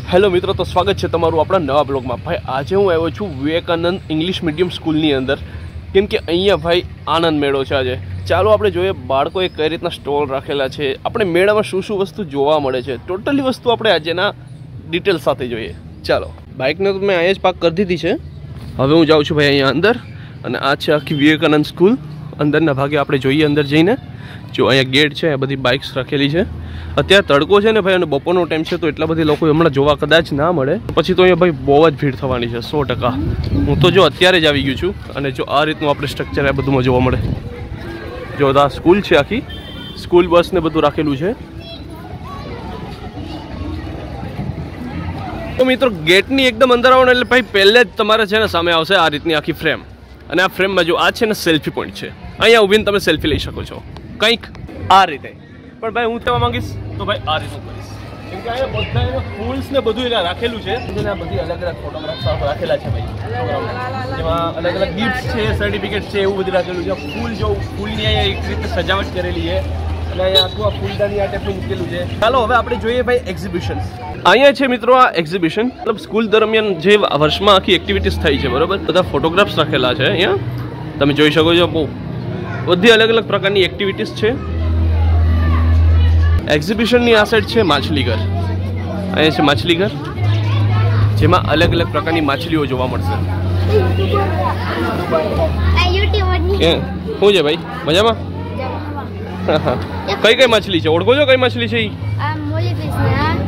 Hello मित्रों, तो स्वागत है तमारू अपना नवा ब्लॉग में। भाई आज हूँ आव्यो छुं विवेकानंद इंग्लिश मीडियम स्कूलनी अंदर, केम के अहींया भाई आनंद मेळो छे। आज चालो आपणे जोईए बाळकोए कई रीतना स्टॉल राखेला छे, आपणे मेळामां शुं शुं वस्तु जोवा मळे छे, टोटली वस्तु आपणे आजेना डिटेल साथे जोईए। चालो बाइकने तो मैं अहींया ज पार्क कर दीधी छे। हवे हूँ जाऊँ छुं भाई अहींया अंदर, अने आ छे आखी विवेकानंद स्कूल। अंदरना भागे आपणे जोईए अंदर जईने। जो अहींया गेट छे, आ बधी बाइक्स रखेली छे। અત્યારે તડકો છે ને ભાઈ, અને બપોરનો ટાઈમ છે, તો એટલા બધી લોકો હમણાં જોવા કદાચ ના મળે। પછી તો અહીંયા ભાઈ બહુ જ ભીડ થવાની છે 100%। હું તો જો અત્યારે જ આવી ગયું છું, અને જો આ રીતનું આપણે સ્ટ્રક્ચર આ બધુંમાં જોવા મળે। જો આ સ્કૂલ છે, આખી સ્કૂલ બસ ને બધું રાખેલું છે। તો મિત્રો ગેટની એકદમ અંદર આવો એટલે ભાઈ પહેલે જ તમારે છે ને સામે આવશે આ રીતની આખી ફ્રેમ, અને આ ફ્રેમમાં જો આ છે ને સેલ્ફી પોઈન્ટ છે। અહીંયા ઊભીને તમે સેલ્ફી લઈ શકો છો કંઈક આ રીતે। પણ ભાઈ હું કહેવા માંગીશ તો ભાઈ આ રીતનું કરીશ, કેમ કે અહીંયા બધા ફૂલ્સ ને બધું એને રાખેલું છે, જેના બધી અલગ અલગ ફોટોગ્રાફ્સ રાખેલા છે ભાઈ। જેમાં અલગ અલગ ગિફ્ટ છે, સર્ટિફિકેટ છે, એવું બધું રાખેલું છે। ફૂલ જો ફૂલની અહીંયા એક રીતે સજાવટ કરેલી છે, અને અહીંયા આખું આ ફૂલદાની આ ટાઈપનું મૂકેલું છે। ચાલો હવે આપણે જોઈએ ભાઈ એક્ઝિબિશન। અહીંયા છે મિત્રો આ એક્ઝિબિશન, મતલબ સ્કૂલ દરમિયાન જે વર્ષમાં આખી એક્ટિવિટીઝ થઈ છે, બરોબર। બધા ફોટોગ્રાફ્સ રાખેલા છે અહીંયા, તમે જોઈ શકો છો। બહુ બધી અલગ અલગ પ્રકારની એક્ટિવિટીઝ છે। એક્ઝિબિશનની આ સાઈડ છે માછલીઘર। અહીંયા છે માછલીઘર, જેમાં અલગ અલગ પ્રકારની માછલીઓ જોવા મળશે। શું છે ભાઈ, મજામાં? કઈ કઈ માછલી છે, ઓળખો છો કઈ માછલી છે?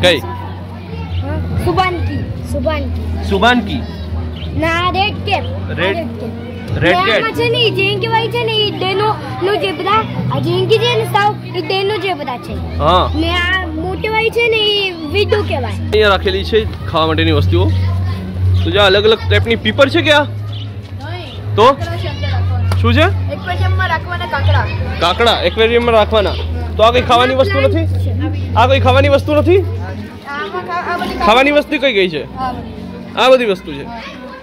કઈ? સુબાનકી ના, રેડ કેપ। રેડ કેપ છે ને, જેન કે ભાઈ છે ને, ઈ ડેનો નો જે બધા આ જેન કે છે ને સાવ ઈ ડેનો જે બધા છે। હા, ને આ મોટી ભાઈ છે ને ઈ વિડુ કહેવાય। અહીંયા રાખેલી છે ખાવા માટેની વસ્તુઓ। તો જો અલગ અલગ ટાઈપની પીપર છે કે આ તો શું છે? એક્વેરિયમમાં રાખવાના કાકડા। કાકડા એક્વેરિયમમાં રાખવાના। તો આ કઈ ખાવાની વસ્તુ નથી? આ કઈ ખાવાની વસ્તુ નથી? ખાવાની વસ્તુ કઈ ગઈ છે? આ બધી વસ્તુ છે,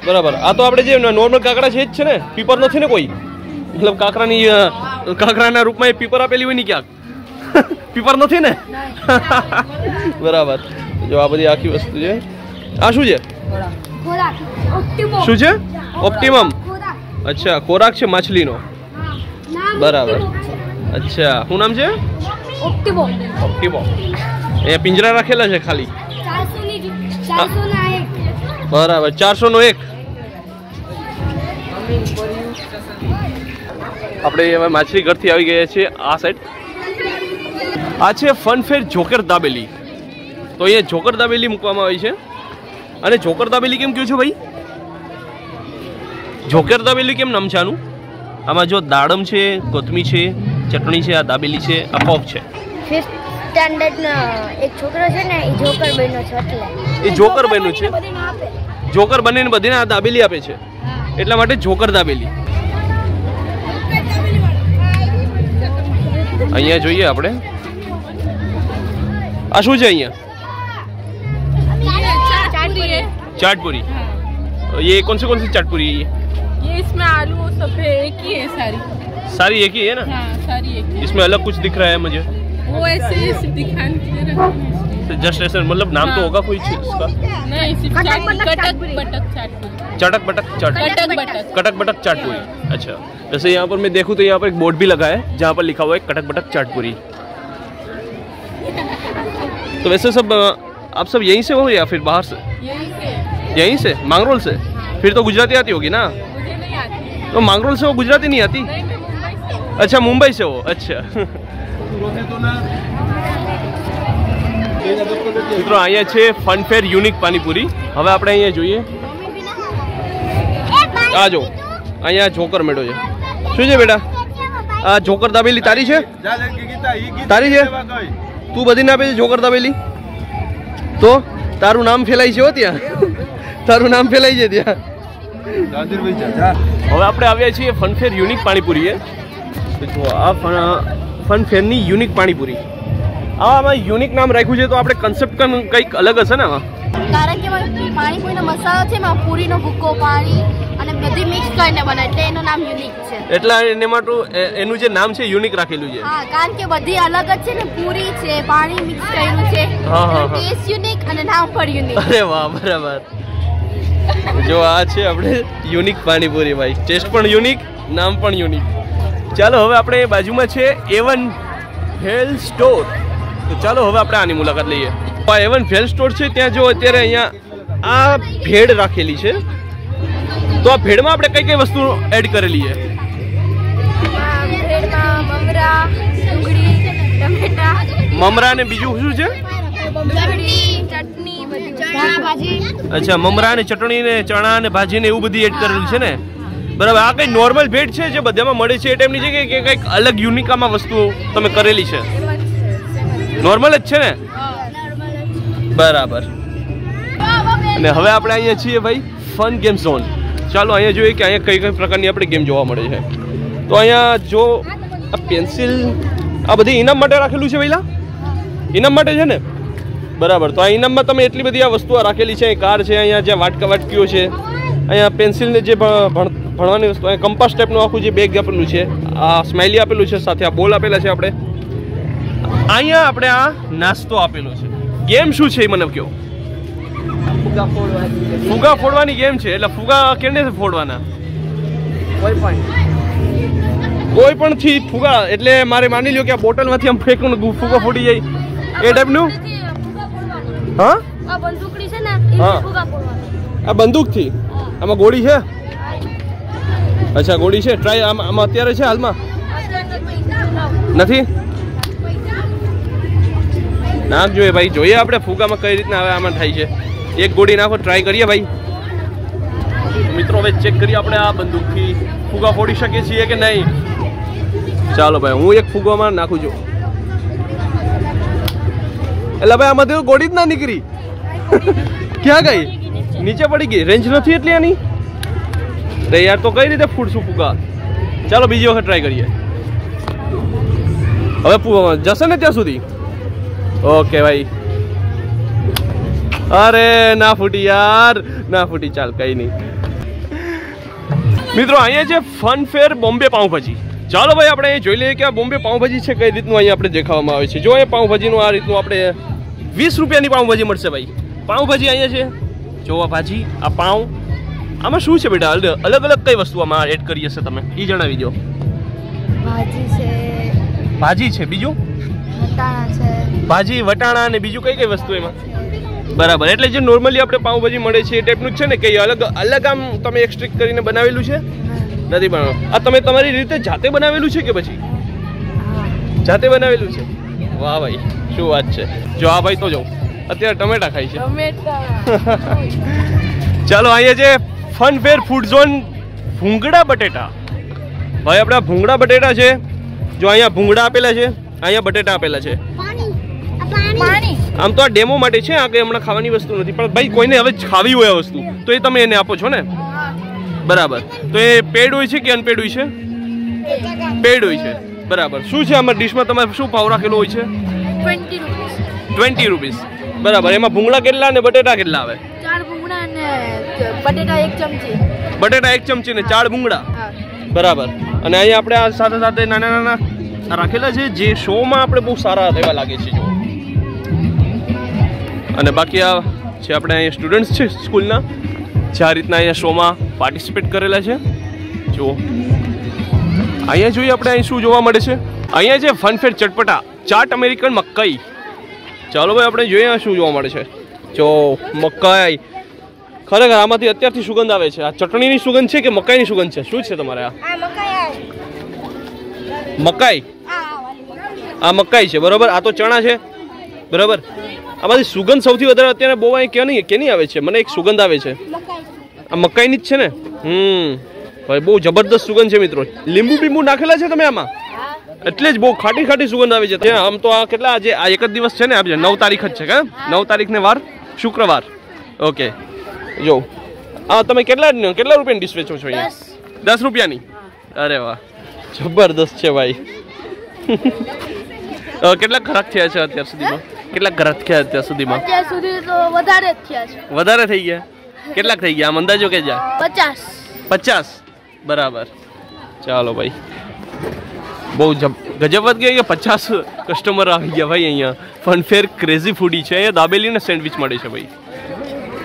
બરાબર। આ તો આપણે જે નોર્મલ કાકડા છે જ છે ને, પીપર નથી ને કોઈ, મતલબ કાકરાના રૂપમાં એ પીપર આપેલી હોય ને ક્યાંક? પીપર નથી ને? બરાબર। જો આ બધી આખી વસ્તુ છે। આ શું છે? શું છે? ઓપ્ટિમમ। અચ્છા, ખોરાક છે માછલીનો, બરાબર। અચ્છા, શું નામ છે? ઓપ્ટિમો। એ પિંજરા રાખેલા છે ખાલી, બરાબર। 401। આપણે હવે માછલી ઘરથી આવી ગયા છીએ આ સાઈડ। આ છે ફનફેર જોકર દાબેલી। તો અહીંયા જોકર દાબેલી મૂકવામાં આવી છે। અને જોકર દાબેલી કેમ કહ્યું છે ભાઈ? જોકર દાબેલી કેમ નામ છે આનું? આમાં જો દાડમ છે, કોથમીર છે, ચટણી છે, આ દાબેલી છે, આ પોક છે। ફિફ્થ સ્ટાન્ડર્ડ એક છોકરો છે ને, એ જોકર બન્યો છે, એટલે એ જોકર બન્યો છે। જોકર બનીને બધીને આ દાબેલી આપે છે, એટલા માટે જોકર દાબેલી। અહીંયા જોઈએ આપણે, આ શું છે અહીંયા? चाटपुरी। ये कौन सी चाटपुरी है? ये इसमें आलू सब है, एक ही है सारी एक ही है ना? हाँ, सारी एक ही। इसमें अलग कुछ दिख रहा है मुझे, वो ऐसे दिखाने के लिए रखा है। जस्ट ऐसे, मतलब नाम तो होगा कोई इसका? नहीं, सिर्फ कटक बटक चाटपुरी। कटक बटक चाटपुरी। अच्छा, जैसे यहाँ पर मैं देखूँ तो यहाँ पर एक बोर्ड भी लगा है, जहाँ पर लिखा हुआ है कटक बटक चाटपुरी। तो वैसे सब आप सब यहीं से हो या फिर बाहर से? यहीं से, मांगरोल से। फिर तो गुजराती आती होगी ना? मुझे नहीं आती। तो मांगरोल से वो गुजराती नहीं आती? नहीं, मैं मुंबई से हूँ। अच्छा, मुंबई से हो। अच्छा। મિત્રો અહીંયા છે ફનફેર યુનિક પાણીપુરી। હવે આપણે અહીંયા જોઈએ, આ જો અહીંયા જોકર મેળો છે। શું છે બેટા? આ જોકર દાબેલી તારી છે? તારી છે? તું બધીને આપે છે જોકર દાબેલી? તો તારું નામ ફેલાય છે હો ત્યાં, તારું નામ ફેલાય છે ત્યાં। હવે આપણે આવ્યા છીએ ફનફેર યુનિક પાણીપુરીએ। જો આ ફનફેરની યુનિક પાણીપુરી, આમાં યુનિક નામ રાખ્યું છે, તો આપણે કન્સેપ્ટ કંઈક અલગ હશે ને આમાં? કારણ કે પાણીપુરીનો મસાલો છે એમાં પૂરીનો ભૂકો પાણી અને બધી મિક્સ કરીને બને એટલે એનું નામ યુનિક છે. એટલે એને માટે એનું જે નામ છે યુનિક રાખેલું છે. હા, કારણ કે બધી અલગ જ છે ને, પૂરી છે પાણી મિક્સ કર્યું છે. ટેસ્ટ યુનિક અને નામ પણ યુનિક. અરે વાહ, બરાબર. જો આ છે આપણે યુનિક પાણીપુરી ભાઈ, ટેસ્ટ પણ યુનિક, નામ પણ યુનિક. ચાલો હવે આપણે બાજુમાં છે A1 ભેલ સ્ટોર, તો ચાલો હવે આપણે આની મુલાકાત લઈએ. A1 ભેલ સ્ટોર છે ત્યાં જો અત્યારે અહીંયા આ ભેળ રાખેલી છે, તો આ ભેળમાં આપણે કઈ કઈ વસ્તુ એડ કરેલી છે? મમરા ને બીજું શું છે? અચ્છા, મમરા ને ચટણી ને ચણા ને ભાજી ને એવું બધી એડ કરેલું છે ને, બરાબર. આ કઈ નોર્મલ ભેટ છે જે બધામાં મળે છે એ ટાઈપની છે કે કઈક અલગ યુનિક આમાં વસ્તુ તમે કરેલી છે? નોર્મલ જ છે ને, બરાબર. અને હવે આપણે અહીંયા છીએ ભાઈ ફન ગેમ ઝોન. ચાલો અહીંયા જોઈએ કે અહીંયા કઈ કઈ પ્રકારની આપણે ગેમ જોવા મળે છે. તો અહીંયા જો આ પેન્સિલ આ બધી ઇનામ માટે રાખેલું છે પહેલા, ઇનામ માટે છે ને, બરાબર. તો આ ઇનામમાં તમે એટલી બધી આ વસ્તુઓ રાખેલી છે. કાર છે, અહીંયા જે વાટકીઓ છે, અહીંયા પેન્સિલને જે ભણવાની વસ્તુ, અહીંયા કંપાસ ટાઈપનું આખું જે બેગ આપેલું છે, આ સ્માઇલી આપેલું છે, સાથે આ બોલ આપેલા છે. આપણે અહીંયા આપણે આ નાસ્તો આપેલો છે. ગેમ શું છે એ મને કહો. ફુગા ફોડવાની ગેમ છે. એટલે ફુગા કેને ફોડવાના? કોઈ પણ થી ફુગા, એટલે મારે માની લ્યો કે આ બોટલમાંથી આમ ફેંકું ફુગા ફૂટી જાય એ ટાઈપનું. હા, આ બંદૂકડી છે ને, હા, આ બંદૂકથી. આમાં ગોળી છે? અચ્છા, ગોળી છે. ટ્રાય આમાં અત્યારે છે હાલમાં નથી? નાખ જોઈએ ભાઈ, જોઈએ આપણે ફુગામાં કઈ રીતના હવે આમાં થાય છે. એક ગોળી નાખો, ટ્રાય કરીએ ભાઈ. મિત્રો હવે ચેક કરીએ આપણે આ બંદૂકથી ફુગા ફોડી શકીએ છીએ કે નહીં. ચાલો ભાઈ, હું એક ફુગામાં નાખું છું. એટલે ભાઈ આમાંથી ગોળી જ ના નીકળી. ક્યાં ગઈ? નીચે પડી ગઈ. રેન્જ નથી એટલી આની. અરે યાર, તો કઈ રીતે ફૂટશું ફુગા? ચાલો બીજી વખત ટ્રાય કરીએ. હવે જશે ને ત્યાં સુધી? ઓકે ભાઈ. અરે ના ફૂટી યાર, ના ફૂટી. ચાલ કઈ નહીં. મિત્રો અહીંયા છે ફન ફેર બોમ્બે પાઉંભાજી. ચાલો ભાઈ આપણે જોઈ લઈએ કે આ બોમ્બે પાઉંભાજી છે કઈ રીતનું અહીંયા આપણે દેખાવામાં આવે છે. જો અહીંયા પાઉંભાજીનું આ રીતનું આપણે 20 રૂપિયાની પાઉંભાજી મળશે ભાઈ. પાઉંભાજી અહીંયા છે. જો આ ભાજી, આ પાઉં. આમાં શું છે બેટા? અલગ અલગ કઈ વસ્તુ આમાં એડ કરી હશે તમે એ જણાવી દો. ભાજી છે, ભાજી છે, બીજું વટાણા છે, ભાજી વટાણા અને બીજું કઈ કઈ વસ્તુ એમાં? બરાબર. એટલે જે નોર્મલી આપણે પાઉંભાજી મળે છે એ ટાઈપનું જ છે ને? કઈ અલગ અલગ આમ તમે એક્સ્ટ્રિક કરીને બનાવેલું છે? નથી બનાવેલું. આ તમે તમારી રીતે જાતે બનાવેલું છે કે પછી? જાતે બનાવેલું છે. વાહ ભાઈ, શું વાત છે. જો આ ભાઈ તો જો અત્યારે ટમેટા ખાય છે. ચાલો અહીંયા છે ફન ફેર ફૂડ ઝોન ભૂંગળા બટેટા. ભાઈ આપણા ભૂંગળા બટેટા છે. જો અહીંયા ભૂંગળા આપેલા છે, અહીંયા બટેટા આપેલા છે. આમ તો આ ડેમો માટે છે, આ કઈ હમણાં ખાવાની વસ્તુ નથી. પણ ભાઈ કોઈને હવે ખાવી હોય આ વસ્તુ તો એ તમે એને આપો છો ને? બરાબર. તો એ પેડ હોય છે કે અનપેડ હોય છે? પેડ હોય છે. બરાબર. શું છે આમાં ડીશમાં તમારે શું ભાવ રાખેલો હોય છે? 20 રૂપીસ. બરાબર. એમાં ભૂંગળા કેટલા અને બટેટા કેટલા આવે? 4 ભૂંગળા અને બટેટા 1 ચમચી. બટેટા 1 ચમચી ને 4 ભૂંગળા. બરાબર. અને અહીંયા આપણે આ સાથે સાથે નાના નાના રાખેલા છે જે શોમાં આપણે બહુ સારા એવા લાગે છે. જો અને બાકી આ છે આપણે અહીંયા સ્ટુડન્ટ્સ છે સ્કૂલના, જે આ રીતના અહીંયા શોમાં પાર્ટિસિપેટ કરેલા છે. જો અહીંયા જોઈએ આપણે અહીં શું જોવા મળે છે. અહીંયા છે ફનફેર ચટપટા ચાટ અમેરિકન મકાઈ. ચાલો ભાઈ આપણે જોઈએ શું જોવા મળે છે. જો મકાઈ, ખરેખર આમાંથી અત્યારથી સુગંધ આવે છે. આ ચટણીની સુગંધ છે કે મકાઈની સુગંધ છે? શું છે તમારે? આ મકાઈ, આ મકાઈ છે. બરોબર. આ તો ચણા છે. બરાબર. આમાંથી સુગંધ સૌથી વધારે અત્યારે બહુ અહીં કેની આવે છે? મને એક સુગંધ આવે છે, આ મકાઈની જ છે ને? ભાઈ બહુ જબરદસ્ત સુગંધ છે મિત્રો. લીંબુ બીંબુ નાખેલા છે તમે આમાં? એટલે જ બહુ ખાટી ખાટી સુગંધ આવે છે. આમ તો આ કેટલા આજે આ એક જ દિવસ છે ને? આપજે 9 તારીખ જ છે કે? 9 તારીખને વાર શુક્રવાર. ઓકે. જો આ તમે કેટલા રૂપિયાની ડીશ વેચો છો અહીંયા? 10 રૂપિયાની. અરે વાહ, જબરદસ્ત છે ભાઈ. કેટલા ખરાબ થયા છે અત્યાર સુધીમાં? કેટલાક ઘર થયા અત્યાર સુધીમાં? અત્યાર સુધી તો વધારે જ થયા છે. વધારે થઈ ગયા? કેટલાક થઈ ગયા આમ અંદાજો કે જા? 50. 50 બરાબર. ચાલો ભાઈ, બહુ ગજબ વધ ગઈ કે 50 કસ્ટમર આવી ગયા ભાઈ. અહીંયા ફનફેર ક્રેઝી ફૂડી છે. અહીંયા દાબેલી ને સેન્ડવિચ મળે છે ભાઈ.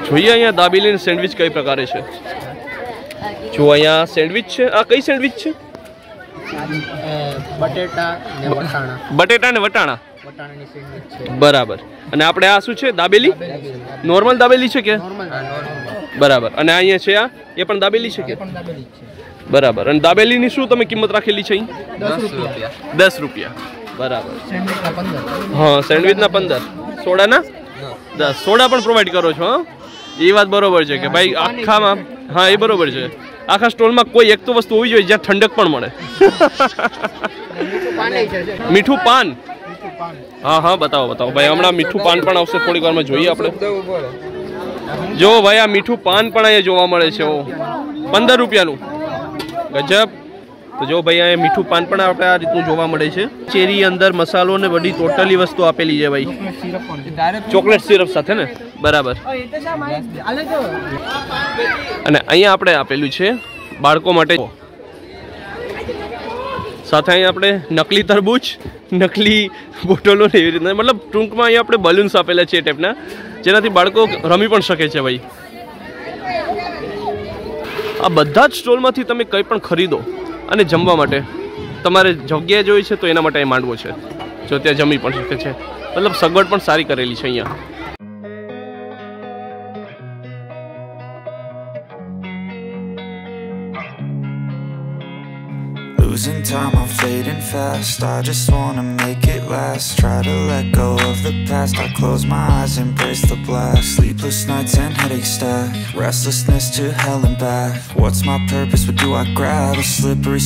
જોઈએ અહીંયા દાબેલી ને સેન્ડવિચ કઈ પ્રકારે છે. જો અહીંયા સેન્ડવિચ છે. આ કઈ સેન્ડવિચ છે? બટેટા ને વટાણા. બરાબર. અને આપણે આ શું છે? દાબેલી? નોર્મલ દાબેલી છે કે? બરાબર. અને અહીંયા છે આ એ પણ દાબેલી છે કે? બરાબર. અને દાબેલીની શું તમે કિંમત રાખેલી છે? 10 રૂપિયા. બરાબર. હા, સેન્ડવિચના 15. સોડાના 10. સોડા પણ પ્રોવાઈડ કરો છો? હા, એ વાત બરોબર છે કે ભાઈ આખામાં. હા, એ બરોબર છે. આખા સ્ટોલમાં કોઈ એક તો વસ્તુ હોવી જોઈએ જ્યાં ઠંડક પણ મળે. મીઠું પાન. હા હા, બતાવો બતાવો ભાઈ. હમણાં મીઠું પાન પણ આવશે થોડીક વારમાં, જોઈએ આપણે. જો ભાઈ આ મીઠું પાન પણ અહીંયા જોવા મળે છે. 15 રૂપિયાનું. ગજબ. તો જો ભાઈ અહીંયા મીઠું પાન પણ આપણે આ રીતનું જોવા મળે છે. ચેરી અંદર મસાલો ને બધી ટોટલી વસ્તુ આપેલી છે ભાઈ. ચોકલેટ સિરપ સાથે ને? બરાબર. અને અહીંયા આપણે આપેલું છે બાળકો માટે. સાથે અહીંયા આપણે નકલી તરબૂચ, નકલી બોટલો ને એવી રીતના, મતલબ ટૂંકમાં અહીંયા આપણે બલૂન્સ આપેલા છે એ ટાઈપના, જેનાથી બાળકો રમી પણ શકે છે ભાઈ. આ બધા જ સ્ટોલમાંથી તમે કંઈ પણ ખરીદો અને જમવા માટે તમારે જગ્યા જોઈ છે તો એના માટે માંડવો છે. જો ત્યાં જમી પણ શકે છે, મતલબ સગવડ પણ સારી કરેલી છે અહીંયા. Losing time, I'm fading fast. I just wanna make it last. Try to let go of the past. I close my eyes, embrace the blast. Sleepless nights and headaches stack. Restlessness to hell and back. What's my purpose? What do I grab? A slippery